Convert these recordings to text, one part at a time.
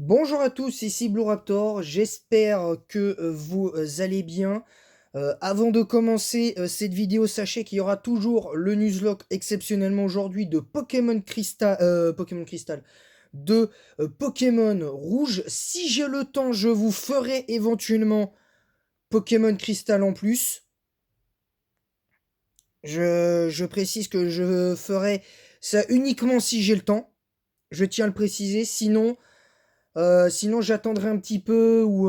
Bonjour à tous, ici Blue Raptor, j'espère que vous allez bien. Avant de commencer cette vidéo, sachez qu'il y aura toujours le newslock exceptionnellement aujourd'hui de Pokémon Crystal, de Pokémon Rouge. Si j'ai le temps, je vous ferai éventuellement Pokémon Crystal en plus. Je précise que je ferai ça uniquement si j'ai le temps. Je tiens à le préciser, sinon j'attendrai un petit peu ou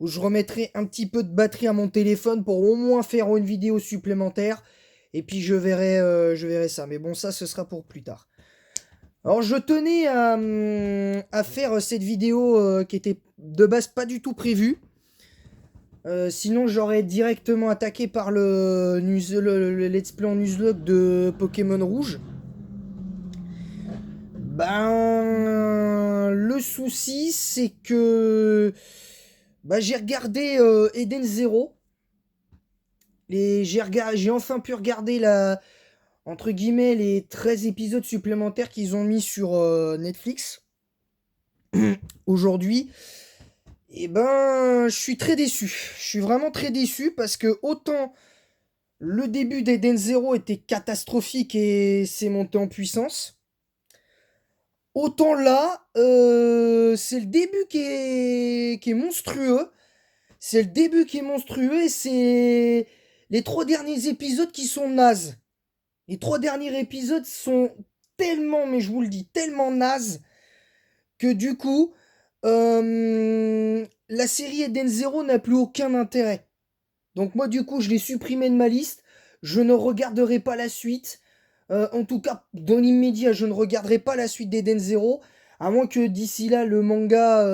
je remettrai un petit peu de batterie à mon téléphone pour au moins faire une vidéo supplémentaire. Et puis je verrai ça. Mais bon, ça, ce sera pour plus tard. Alors, je tenais à faire cette vidéo qui était de base pas du tout prévue. Sinon, j'aurais directement attaqué par le let's play en nuzlocke de Pokémon Rouge. Ben, le souci, c'est que j'ai regardé Eden Zero. J'ai enfin pu regarder entre guillemets, les 13 épisodes supplémentaires qu'ils ont mis sur Netflix aujourd'hui. Et ben, je suis très déçu. Je suis vraiment très déçu parce que autant le début d'Eden Zero était catastrophique et c'est monté en puissance. Autant là, c'est le début qui est monstrueux. C'est le début qui est monstrueux et c'est les 3 derniers épisodes qui sont nazes. Les 3 derniers épisodes sont tellement, mais je vous le dis, tellement nazes que du coup, la série Eden Zero n'a plus aucun intérêt. Donc moi, du coup, je l'ai supprimé de ma liste. Je ne regarderai pas la suite. En tout cas, dans l'immédiat, je ne regarderai pas la suite d'Eden Zero. À moins que d'ici là, le manga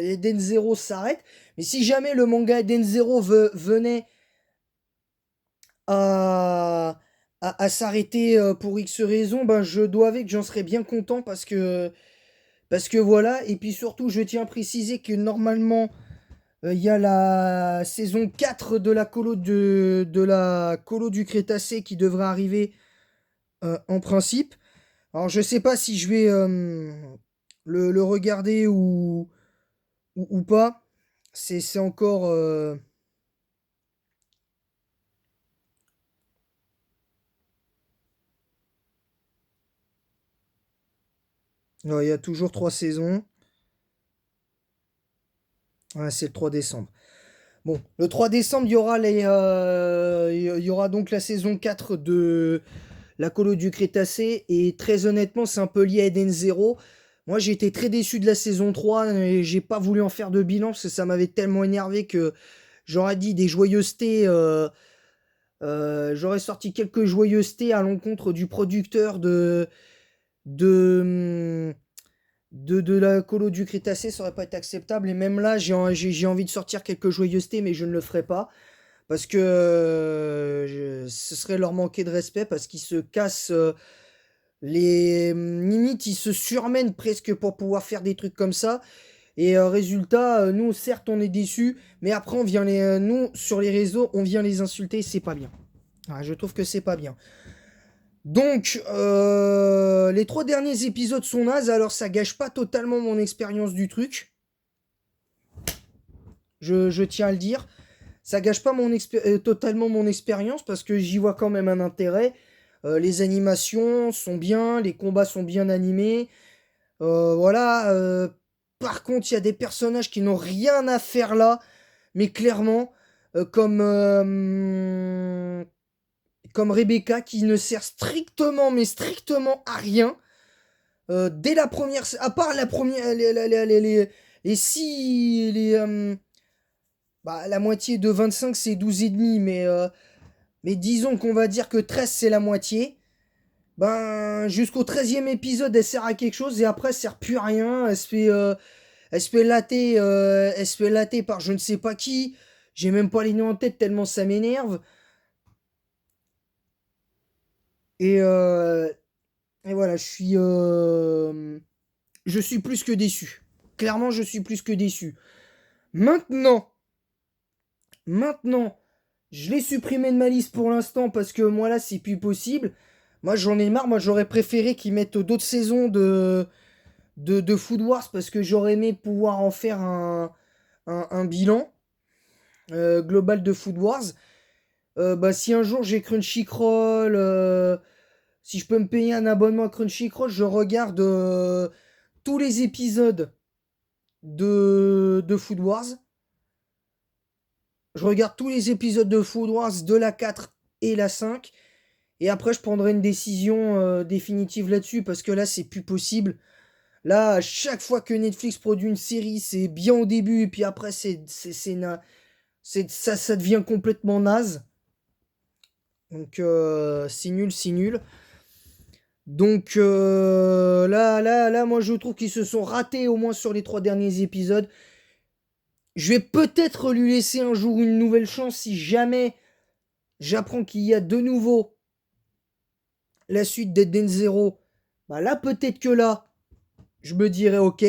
Eden Zero s'arrête. Mais si jamais le manga Eden Zero venait à, à s'arrêter pour X raison, ben je dois avouer que j'en serais bien content parce que voilà. Et puis surtout, je tiens à préciser que normalement, il y a la saison 4 de la colo du Crétacé qui devrait arriver en principe. Alors je sais pas si je vais le regarder ou pas. C'est encore... ouais, il y a toujours 3 saisons. Ouais, c'est le 3 décembre. Bon, le 3 décembre, il y aura donc la saison 4 de la colo du Crétacé. Et très honnêtement, c'est un peu lié à Eden Zero. Moi, j'ai été très déçu de la saison 3 et j'ai pas voulu en faire de bilan parce que ça m'avait tellement énervé que j'aurais dit des joyeusetés. J'aurais sorti quelques joyeusetés à l'encontre du producteur de, de la colo du Crétacé, ça aurait pas été acceptable. Et même là, j'ai envie de sortir quelques joyeusetés, mais je ne le ferai pas. Parce que ce serait leur manquer de respect, parce qu'ils se cassent limites, ils se surmènent presque pour pouvoir faire des trucs comme ça. Et résultat, nous, certes, on est déçus, mais après, nous, sur les réseaux, on vient les insulter, c'est pas bien. Ah, je trouve que c'est pas bien. Donc, les 3 derniers épisodes sont nazes, alors ça gâche pas totalement mon expérience du truc. Je tiens à le dire. Ça gâche pas totalement mon expérience parce que j'y vois quand même un intérêt. Les animations sont bien, les combats sont bien animés. Voilà. Par contre, il y a des personnages qui n'ont rien à faire là, mais clairement, comme Rebecca qui ne sert strictement, mais strictement à rien. Dès la première, à part la première, les six, la moitié de 25 c'est 12 et demi, mais disons qu'on va dire que 13 c'est la moitié. Ben, jusqu'au 13e épisode, elle sert à quelque chose et après, elle sert plus à rien. Elle se fait latter par je ne sais pas qui. J'ai même pas les noms en tête tellement ça m'énerve. Et, euh, et voilà, je suis plus que déçu. Clairement, je suis plus que déçu. Maintenant, maintenant, je l'ai supprimé de ma liste pour l'instant parce que moi là, c'est plus possible. Moi, j'en ai marre. Moi, j'aurais préféré qu'ils mettent d'autres saisons de Food Wars parce que j'aurais aimé pouvoir en faire un bilan global de Food Wars. Bah, si un jour j'ai Crunchyroll, si je peux me payer un abonnement à Crunchyroll, je regarde tous les épisodes de Food Wars. Je regarde tous les épisodes de Food Wars de la 4 et la 5. Et après, je prendrai une décision définitive là-dessus parce que là, c'est plus possible. Là, à chaque fois que Netflix produit une série, c'est bien au début et puis après, ça devient complètement naze. Donc, c'est nul, c'est nul. Donc, là, moi, je trouve qu'ils se sont ratés au moins sur les 3 derniers épisodes. Je vais peut-être lui laisser un jour une nouvelle chance si jamais j'apprends qu'il y a de nouveau la suite d'Eden Zero. Bah là, peut-être que là, je me dirais ok,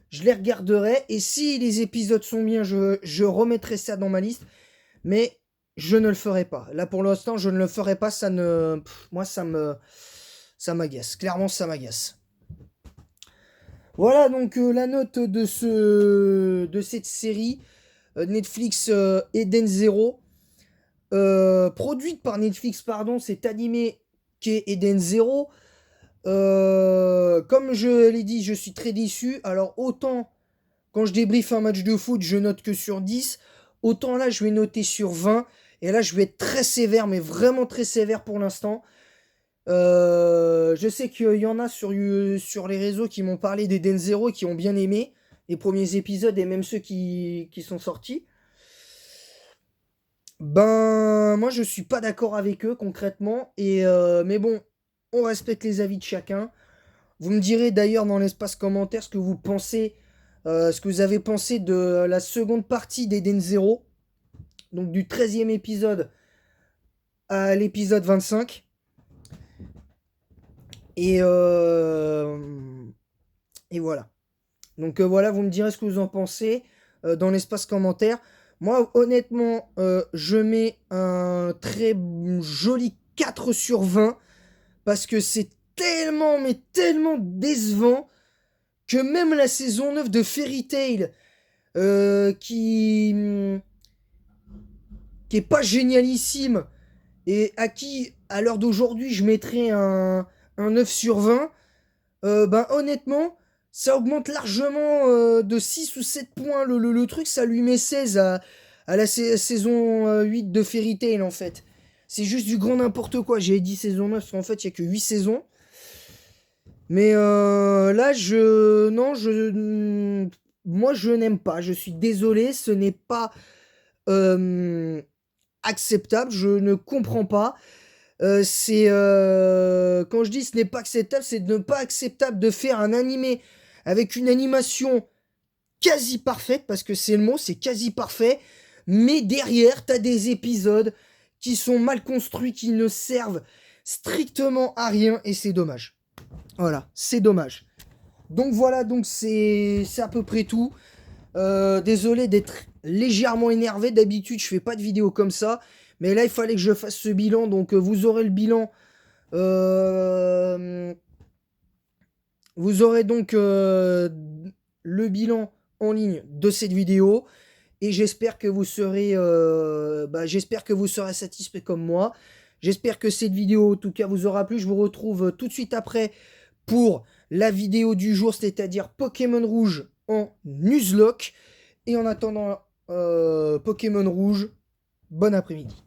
je les regarderai. Et si les épisodes sont bien, je remettrai ça dans ma liste. Mais je ne le ferai pas. Là, pour l'instant, je ne le ferai pas. Moi, ça m'agace. Clairement, ça m'agace. Voilà donc la note de cette série Netflix Eden Zero. Produite par Netflix, pardon, cet animé qui est Eden Zero. Comme je l'ai dit, je suis très déçu. Alors autant quand je débriefe un match de foot, je note que sur 10, autant là je vais noter sur 20. Et là je vais être très sévère, mais vraiment très sévère pour l'instant. Je sais qu'il y en a sur les réseaux qui m'ont parlé d'Eden Zero et qui ont bien aimé les premiers épisodes et même ceux qui sont sortis. Ben, moi je suis pas d'accord avec eux concrètement. Mais bon, on respecte les avis de chacun. Vous me direz d'ailleurs dans l'espace commentaire ce que vous pensez, ce que vous avez pensé de la seconde partie d'Eden Zero, donc du 13e épisode à l'épisode 25. Et, euh, et voilà. Donc voilà, vous me direz ce que vous en pensez dans l'espace commentaire. Moi, honnêtement, je mets un très joli 4 sur 20 parce que c'est tellement, mais tellement décevant que même la saison 9 de Fairy Tail, qui est pas génialissime et à qui, à l'heure d'aujourd'hui, je mettrais un 9 sur 20, ben honnêtement, ça augmente largement de 6 ou 7 points. Le truc, ça lui met 16 à la saison 8 de Fairy Tail, en fait. C'est juste du grand n'importe quoi. J'ai dit saison 9, parce qu'en fait, il n'y a que 8 saisons. Mais là, non, moi, je n'aime pas. Je suis désolé, ce n'est pas acceptable. Je ne comprends pas. Quand je dis ce n'est pas acceptable, c'est de ne pas acceptable de faire un animé avec une animation quasi parfaite, parce que c'est le mot, c'est quasi parfait, mais derrière, t'as des épisodes qui sont mal construits, qui ne servent strictement à rien, et c'est dommage. Voilà, c'est dommage. Donc voilà, donc c'est à peu près tout. Désolé d'être légèrement énervé, d'habitude je fais pas de vidéo comme ça, mais là il fallait que je fasse ce bilan, donc vous aurez le bilan. Vous aurez donc le bilan en ligne de cette vidéo. Et j'espère que j'espère que vous serez satisfait comme moi. J'espère que cette vidéo, en tout cas, vous aura plu. Je vous retrouve tout de suite après pour la vidéo du jour, c'est-à-dire Pokémon Rouge en Nuzlocke. Et en attendant Pokémon Rouge, bon après-midi.